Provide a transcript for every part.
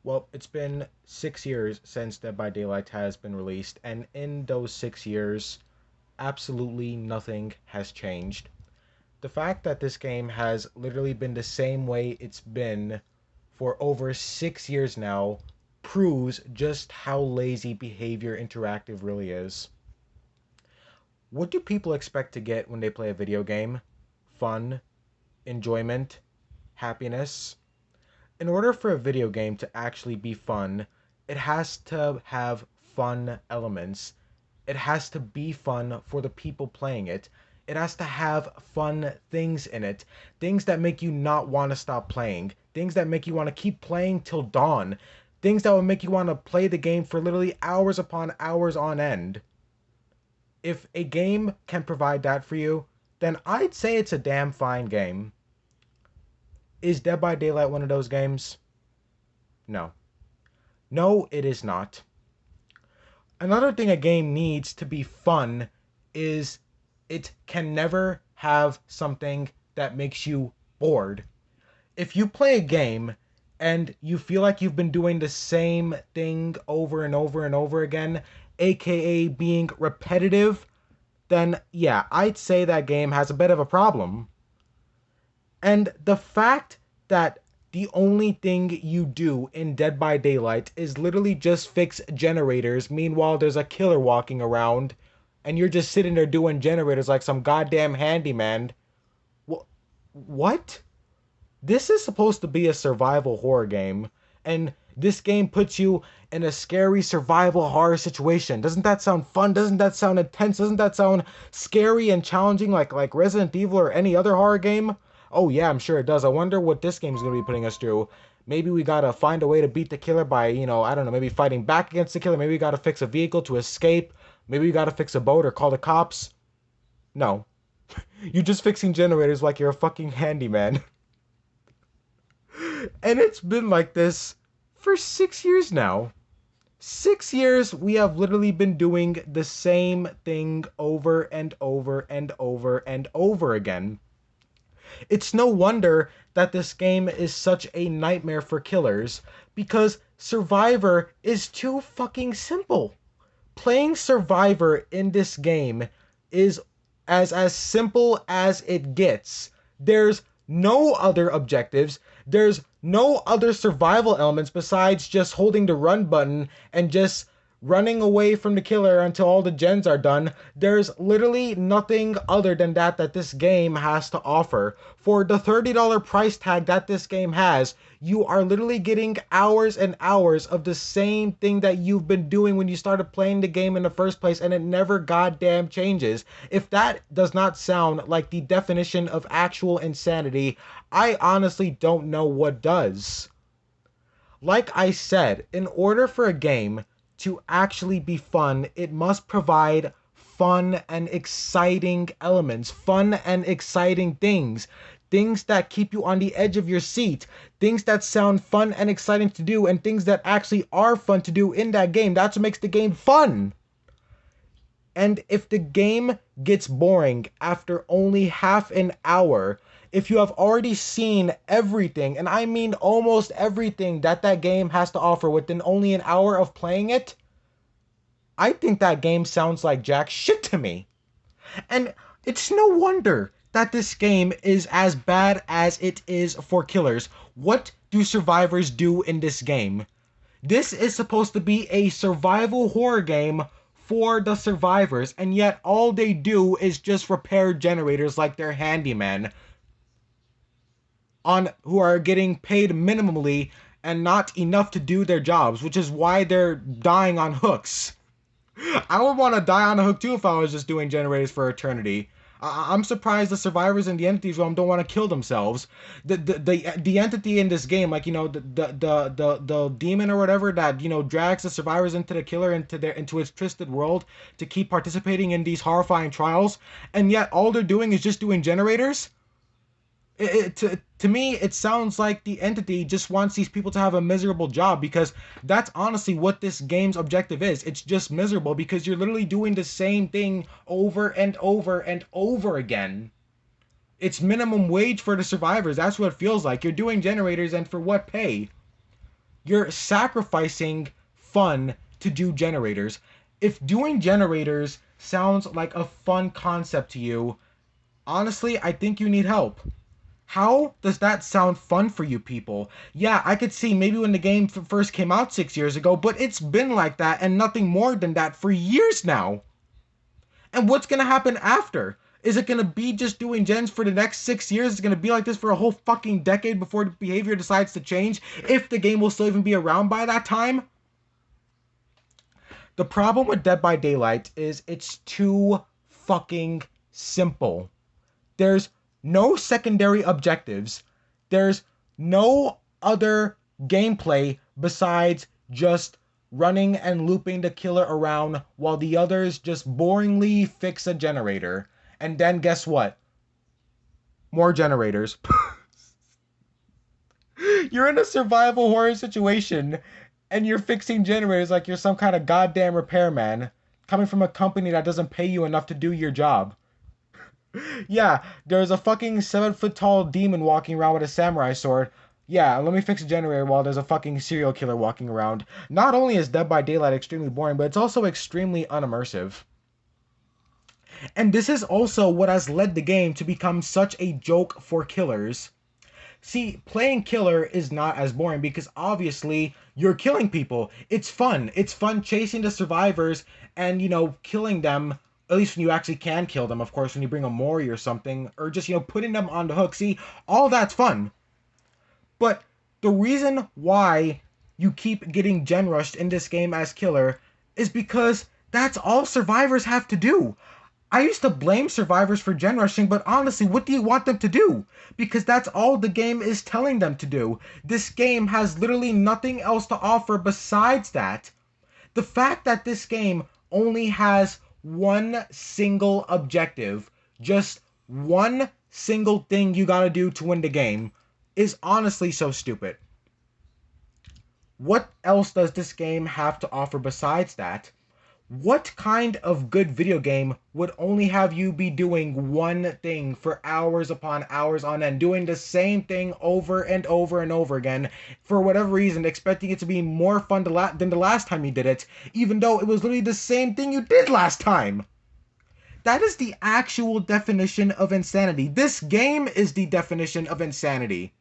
Well, it's been 6 years since Dead by Daylight has been released, and in those 6 years, absolutely nothing has changed. The fact that this game has literally been the same way it's been for over 6 years now proves just how lazy behavior interactive really is. What do people expect to get when they play a video game? Fun, enjoyment, happiness. In order for a video game to actually be fun, it has to have fun elements. It has to be fun for the people playing it. It has to have fun things in it. Things that make you not want to stop playing. Things that make you want to keep playing till dawn. Things that will make you want to play the game for literally hours upon hours on end. If a game can provide that for you, then I'd say it's a damn fine game. Is Dead by Daylight one of those games? No. No, it is not. Another thing a game needs to be fun is it can never have something that makes you bored. If you play a game and you feel like you've been doing the same thing over and over and over again, aka being repetitive, then yeah, I'd say that game has a bit of a problem. And the fact that the only thing you do in Dead by Daylight is literally just fix generators, meanwhile there's a killer walking around, and you're just sitting there doing generators like some goddamn handyman. What? This is supposed to be a survival horror game, and this game puts you in a scary survival horror situation. Doesn't that sound fun? Doesn't that sound intense? Doesn't that sound scary and challenging like Resident Evil or any other horror game? Oh yeah, I'm sure it does. I wonder what this game is going to be putting us through. Maybe we gotta find a way to beat the killer by, I don't know, maybe fighting back against the killer. Maybe we gotta fix a vehicle to escape. Maybe we gotta fix a boat or call the cops. No. You're just fixing generators like you're a fucking handyman. And it's been like this for 6 years now. 6 years we have literally been doing the same thing over and over and over and over again. It's no wonder that this game is such a nightmare for killers, because Survivor is too fucking simple. Playing Survivor in this game is as simple as it gets. There's no other objectives. There's no other survival elements besides just holding the run button and just running away from the killer until all the gens are done. There's literally nothing other than that this game has to offer. For the $30 price tag that this game has, you are literally getting hours and hours of the same thing that you've been doing when you started playing the game in the first place, and it never goddamn changes. If that does not sound like the definition of actual insanity, I honestly don't know what does. Like I said, in order for a game to actually be fun, it must provide fun and exciting elements, fun and exciting things. Things that keep you on the edge of your seat, things that sound fun and exciting to do, and things that actually are fun to do in that game. That's what makes the game fun. And if the game gets boring after only half an hour, if you have already seen everything, and I mean almost everything that game has to offer within only an hour of playing it, I think that game sounds like jack shit to me. And it's no wonder that this game is as bad as it is for killers. What do survivors do in this game? This is supposed to be a survival horror game for the survivors, and yet all they do is just repair generators like they're handymen who are getting paid minimally and not enough to do their jobs, which is why they're dying on hooks. I would want to die on a hook too if I was just doing generators for eternity. I'm surprised the survivors in the entities realm don't want to kill themselves. The entity in this game, like, the demon or whatever that drags the survivors into the killer into its twisted world to keep participating in these horrifying trials, and yet all they're doing is just doing generators. To me, it sounds like the entity just wants these people to have a miserable job, because that's honestly what this game's objective is. It's just miserable because you're literally doing the same thing over and over and over again. It's minimum wage for the survivors. That's what it feels like. You're doing generators, and for what pay? You're sacrificing fun to do generators. If doing generators sounds like a fun concept to you, honestly, I think you need help. How does that sound fun for you people? Yeah, I could see maybe when the game first came out 6 years ago, but it's been like that and nothing more than that for years now. And what's gonna happen after? Is it gonna be just doing gens for the next 6 years? It's gonna be like this for a whole fucking decade before the behavior decides to change, if the game will still even be around by that time? The problem with Dead by Daylight is it's too fucking simple. There's no secondary objectives. There's no other gameplay besides just running and looping the killer around while the others just boringly fix a generator. And then guess what? More generators. You're in a survival horror situation and you're fixing generators like you're some kind of goddamn repairman coming from a company that doesn't pay you enough to do your job. Yeah, there's a fucking 7 foot tall demon walking around with a samurai sword. Yeah, let me fix a generator while there's a fucking serial killer walking around. Not only is Dead by Daylight extremely boring, but it's also extremely unimmersive. And this is also what has led the game to become such a joke for killers. See, playing killer is not as boring because obviously you're killing people. It's fun. It's fun chasing the survivors and, killing them. At least when you actually can kill them, of course, when you bring a Mori or something, or just, putting them on the hook. See, all that's fun. But the reason why you keep getting gen rushed in this game as killer is because that's all survivors have to do. I used to blame survivors for gen rushing, but honestly, what do you want them to do? Because that's all the game is telling them to do. This game has literally nothing else to offer besides that. The fact that this game only has one single objective, just one single thing you gotta do to win the game, is honestly so stupid. What else does this game have to offer besides that? What kind of good video game would only have you be doing one thing for hours upon hours on end, doing the same thing over and over and over again, for whatever reason, expecting it to be more fun than the last time you did it, even though it was literally the same thing you did last time? That is the actual definition of insanity. This game is the definition of insanity.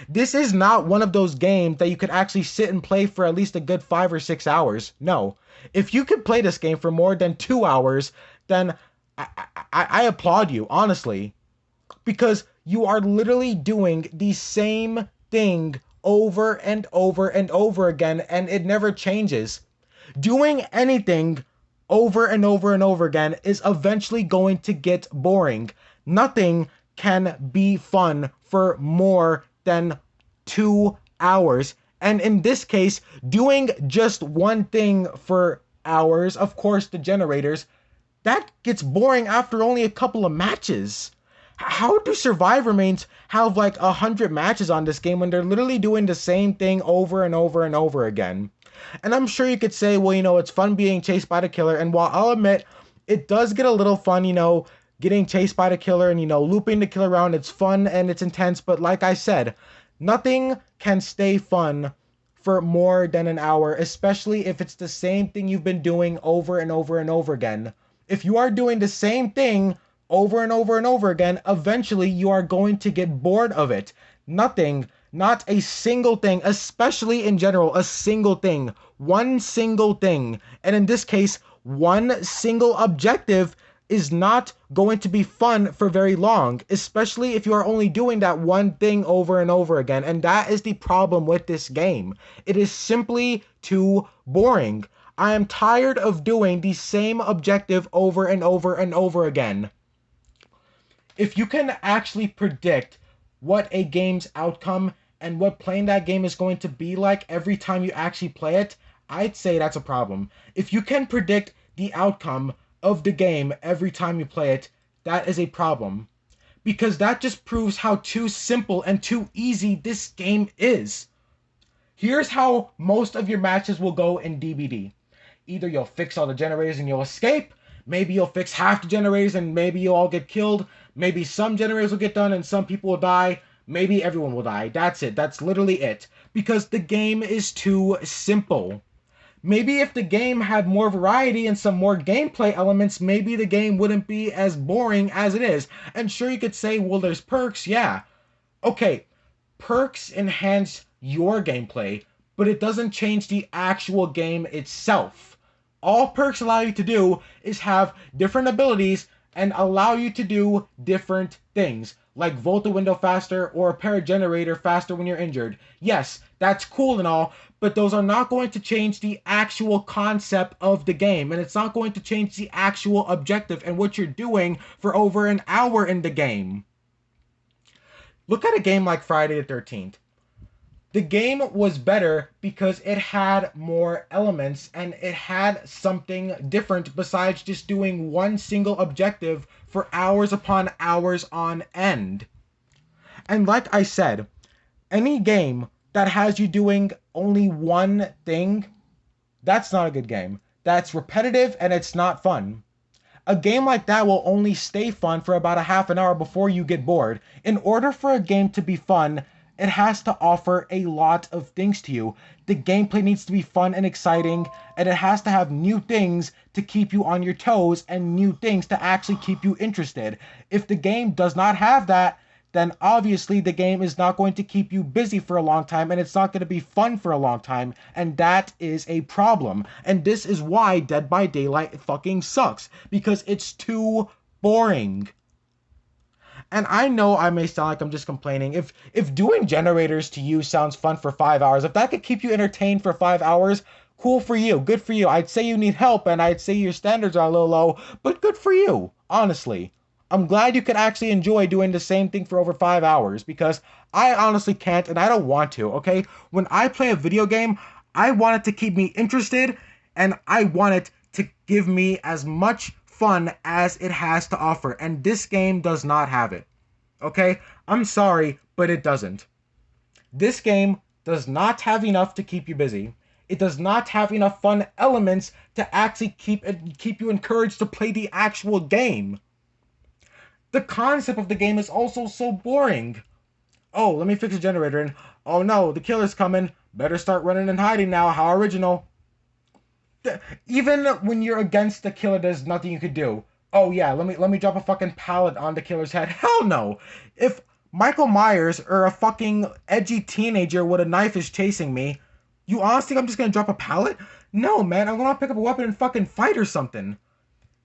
This is not one of those games that you could actually sit and play for at least a good 5 or 6 hours. No. If you could play this game for more than 2 hours, then I applaud you, honestly. Because you are literally doing the same thing over and over and over again, and it never changes. Doing anything over and over and over again is eventually going to get boring. Nothing can be fun for more than 2 hours. And in this case, doing just one thing for hours, of course, the generators, that gets boring after only a couple of matches. How do survivor mains have like 100 matches on this game when they're literally doing the same thing over and over and over again? And I'm sure you could say, well, it's fun being chased by the killer. And while I'll admit, it does get a little fun, getting chased by the killer and, looping the killer around. It's fun and it's intense. But like I said, nothing can stay fun for more than an hour, especially if it's the same thing you've been doing over and over and over again. If you are doing the same thing over and over and over again, eventually you are going to get bored of it. Nothing, not a single thing, especially in general, a single thing, one single thing, and in this case, one single objective is not going to be fun for very long, especially if you are only doing that one thing over and over again. And that is the problem with this game. It is simply too boring. I am tired of doing the same objective over and over and over again. If you can actually predict what a game's outcome and what playing that game is going to be like every time you actually play it, I'd say that's a problem. If you can predict the outcome of the game every time you play it, that is a problem. Because that just proves how too simple and too easy this game is. Here's how most of your matches will go in DBD. Either you'll fix all the generators and you'll escape, maybe you'll fix half the generators and maybe you'll all get killed, maybe some generators will get done and some people will die, Maybe everyone will die. That's it. That's literally it. Because the game is too simple. Maybe if the game had more variety and some more gameplay elements, maybe the game wouldn't be as boring as it is. And sure, you could say, well, there's perks, yeah. Okay, perks enhance your gameplay, but it doesn't change the actual game itself. All perks allow you to do is have different abilities and allow you to do different things, like volt a window faster or repair a generator faster when you're injured. Yes, that's cool and all, but those are not going to change the actual concept of the game, and it's not going to change the actual objective and what you're doing for over an hour in the game. Look at a game like Friday the 13th. The game was better because it had more elements and it had something different besides just doing one single objective for hours upon hours on end. And like I said, any game that has you doing only one thing, that's not a good game. That's repetitive and it's not fun. A game like that will only stay fun for about a half an hour before you get bored. In order for a game to be fun, it has to offer a lot of things to you. The gameplay needs to be fun and exciting, and it has to have new things to keep you on your toes and new things to actually keep you interested. If the game does not have that, then obviously the game is not going to keep you busy for a long time and it's not going to be fun for a long time, and that is a problem. And this is why Dead by Daylight fucking sucks, because it's too boring. And I know I may sound like I'm just complaining. If doing generators to you sounds fun for 5 hours, if that could keep you entertained for 5 hours, cool for you, good for you. I'd say you need help and I'd say your standards are a little low, but good for you, honestly. I'm glad you could actually enjoy doing the same thing for over 5 hours, because I honestly can't and I don't want to, okay? When I play a video game, I want it to keep me interested and I want it to give me as much fun as it has to offer, and this game does not have it. Okay? I'm sorry, but it doesn't. This game does not have enough to keep you busy. It does not have enough fun elements to actually keep you encouraged to play the actual game. The concept of the game is also so boring. Oh, let me fix a generator, and oh no, the killer's coming. Better start running and hiding now. How original. Even when you're against the killer, there's nothing you could do. Oh yeah, let me drop a fucking pallet on the killer's head. Hell no. If Michael Myers or a fucking edgy teenager with a knife is chasing me, you honestly think I'm just gonna drop a pallet? No, man, I'm gonna pick up a weapon and fucking fight or something.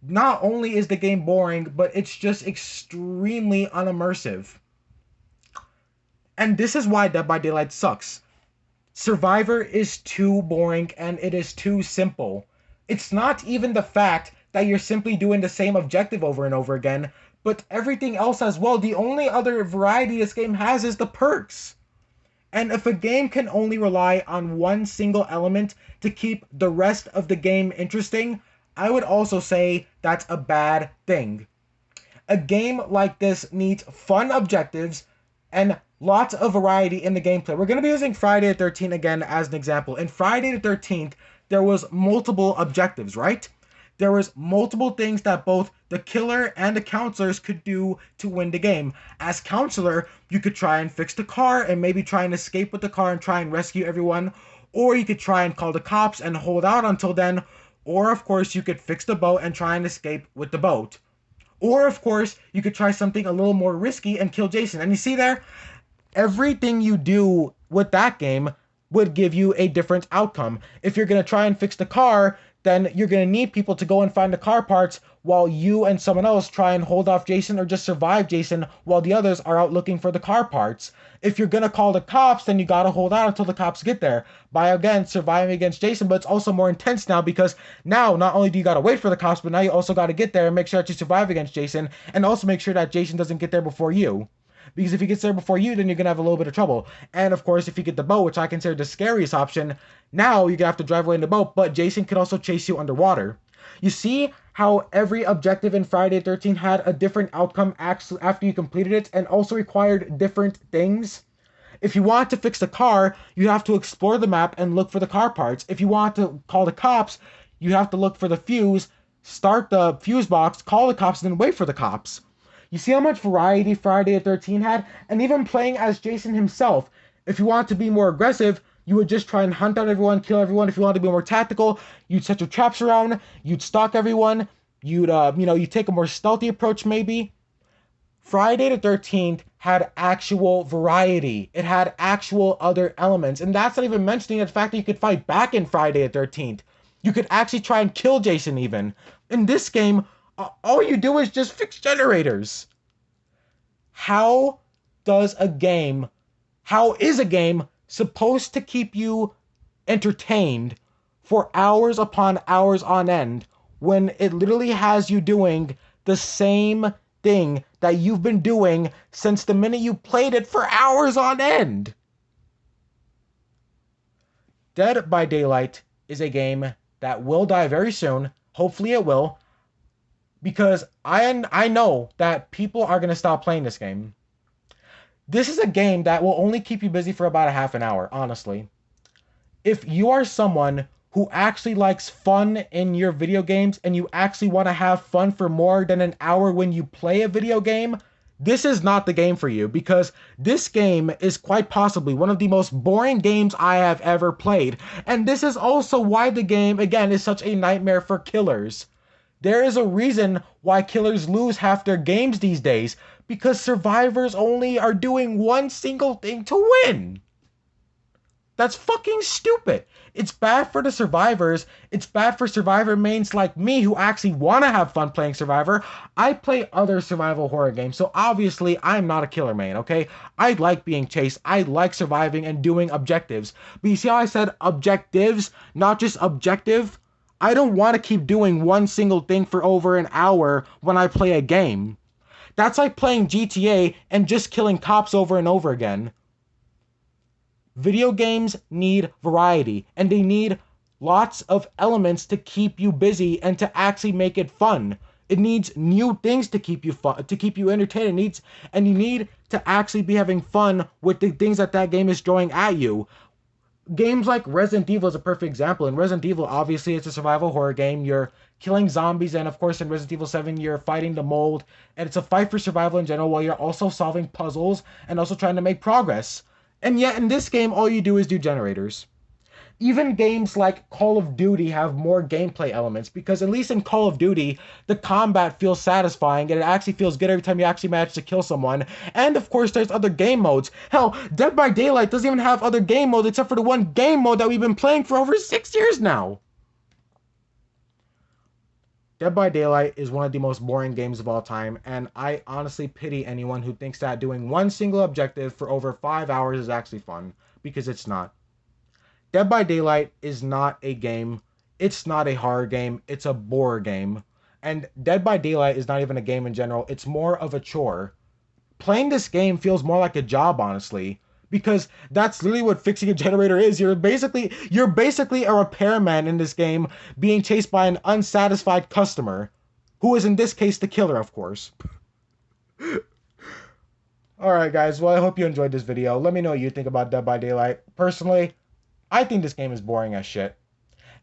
Not only is the game boring, but it's just extremely unimmersive. And this is why Dead by Daylight sucks. Survivor is too boring and it is too simple. It's not even the fact that you're simply doing the same objective over and over again, but everything else as well. The only other variety this game has is the perks. And if a game can only rely on one single element to keep the rest of the game interesting, I would also say that's a bad thing. A game like this needs fun objectives and lots of variety in the gameplay. We're going to be using Friday the 13th again as an example. In Friday the 13th, there was multiple objectives, right? There was multiple things that both the killer and the counselors could do to win the game. As counselor, you could try and fix the car and maybe try and escape with the car and try and rescue everyone. Or you could try and call the cops and hold out until then. Or, of course, you could fix the boat and try and escape with the boat. Or, of course, you could try something a little more risky and kill Jason. And you see there, everything you do with that game would give you a different outcome. If you're going to try and fix the car, then you're going to need people to go and find the car parts while you and someone else try and hold off Jason or just survive Jason while the others are out looking for the car parts. If you're going to call the cops, then you got to hold out until the cops get there by, again, surviving against Jason. But it's also more intense now because now not only do you got to wait for the cops, but now you also got to get there and make sure that you survive against Jason and also make sure that Jason doesn't get there before you. Because if he gets there before you, then you're going to have a little bit of trouble. And, of course, if you get the boat, which I consider the scariest option, now you're going to have to drive away in the boat, but Jason could also chase you underwater. You see how every objective in Friday the 13th had a different outcome after you completed it and also required different things? If you want to fix the car, you have to explore the map and look for the car parts. If you want to call the cops, you have to look for the fuse, start the fuse box, call the cops, and then wait for the cops. You see how much variety Friday the 13th had? And even playing as Jason himself, if you want to be more aggressive, you would just try and hunt down everyone, kill everyone. If you want to be more tactical, you'd set your traps around, you'd stalk everyone, you'd take a more stealthy approach maybe. Friday the 13th had actual variety. It had actual other elements. And that's not even mentioning the fact that you could fight back in Friday the 13th. You could actually try and kill Jason even. In this game, all you do is just fix generators. How does a game, how is a game supposed to keep you entertained for hours upon hours on end when it literally has you doing the same thing that you've been doing since the minute you played it for hours on end? Dead by Daylight is a game that will die very soon. Hopefully it will, because I know that people are going to stop playing this game. This is a game that will only keep you busy for about a half an hour, honestly. If you are someone who actually likes fun in your video games and you actually want to have fun for more than an hour when you play a video game, this is not the game for you, because this game is quite possibly one of the most boring games I have ever played. And this is also why the game, again, is such a nightmare for killers. There is a reason why killers lose half their games these days, because survivors only are doing one single thing to win. That's fucking stupid. It's bad for the survivors. It's bad for survivor mains like me who actually want to have fun playing Survivor. I play other survival horror games, so obviously I'm not a killer main, okay? I like being chased. I like surviving and doing objectives. But you see how I said objectives, not just objective? I don't want to keep doing one single thing for over an hour when I play a game. That's like playing GTA and just killing cops over and over again. Video games need variety, and they need lots of elements to keep you busy and to actually make it fun. It needs new things to keep you fun, to keep you entertained. And you need to actually be having fun with the things that game is throwing at you. Games like Resident Evil is a perfect example. In Resident Evil, obviously, it's a survival horror game. You're killing zombies, and of course, in Resident Evil 7, you're fighting the mold, and it's a fight for survival in general, while you're also solving puzzles and also trying to make progress. And yet, in this game, all you do is do generators. Even games like Call of Duty have more gameplay elements, because at least in Call of Duty, the combat feels satisfying and it actually feels good every time you actually manage to kill someone. And of course, there's other game modes. Hell, Dead by Daylight doesn't even have other game modes except for the one game mode that we've been playing for over 6 years now. Dead by Daylight is one of the most boring games of all time, and I honestly pity anyone who thinks that doing one single objective for over 5 hours is actually fun, because it's not. Dead by Daylight is not a game. It's not a horror game. It's a bore game. And Dead by Daylight is not even a game in general. It's more of a chore. Playing this game feels more like a job, honestly, because that's literally what fixing a generator is. You're basically a repairman in this game being chased by an unsatisfied customer, who is in this case the killer, of course. Alright guys, well I hope you enjoyed this video. Let me know what you think about Dead by Daylight. Personally, I think this game is boring as shit.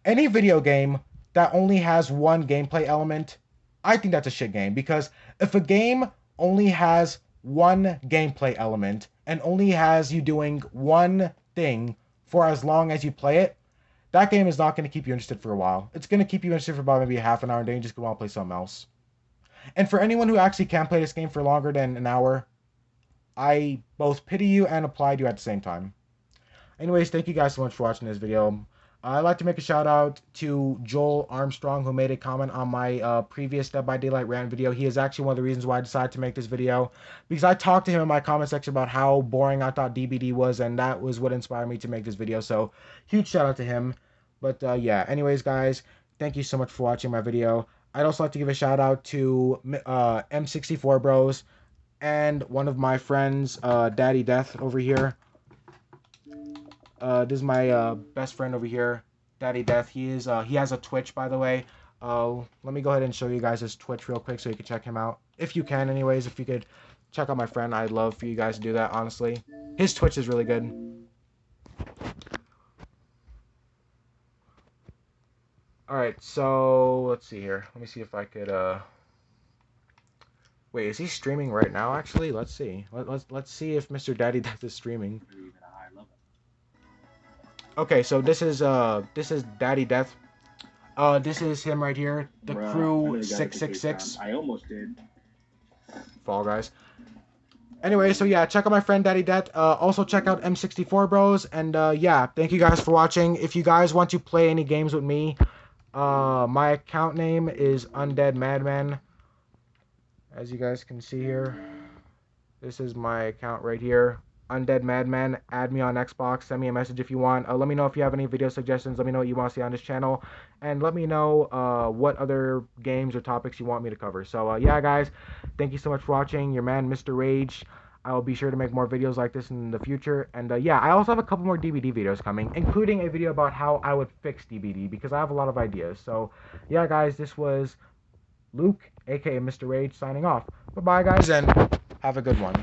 Any video game that only has one gameplay element, I think that's a shit game. Because if a game only has one gameplay element and only has you doing one thing for as long as you play it, that game is not going to keep you interested for a while. It's going to keep you interested for about maybe half an hour and then you just want to play something else. And for anyone who actually can play this game for longer than an hour, I both pity you and applaud you at the same time. Anyways, thank you guys so much for watching this video. I'd like to make a shout out to Joel Armstrong, who made a comment on my previous Dead by Daylight rant video. He is actually one of the reasons why I decided to make this video, because I talked to him in my comment section about how boring I thought DBD was, and that was what inspired me to make this video. So, huge shout out to him. But yeah, anyways, guys, thank you so much for watching my video. I'd also like to give a shout out to M64 Bros and one of my friends, Daddy Death over here. This is my best friend over here, Daddy Death. He has a Twitch, by the way. Let me go ahead and show you guys his Twitch real quick so you can check him out. If you can, anyways, if you could check out my friend, I'd love for you guys to do that, honestly. His Twitch is really good. Alright, so let's see here. Let me see if I could Wait, is he streaming right now? Actually, let's see. Let's see if Mr. Daddy Death is streaming. Okay, so this is Daddy Death. This is him right here. The crew 666. I almost did. Fall Guys. Anyway, so yeah, check out my friend Daddy Death. Also check out M64 Bros. And yeah, thank you guys for watching. If you guys want to play any games with me, my account name is Undead Madman. As you guys can see here, this is my account right here. Undead Madman. Add me on Xbox. Send me a message if you want. Let me know if you have any video suggestions. Let me know what you want to see on this channel. And let me know what other games or topics you want me to cover. So, yeah, guys. Thank you so much for watching. Your man, Mr. Rage. I will be sure to make more videos like this in the future. And, yeah, I also have a couple more DVD videos coming, including a video about how I would fix DVD, because I have a lot of ideas. So, yeah, guys, this was Luke, a.k.a. Mr. Rage, signing off. Bye-bye, guys, and have a good one.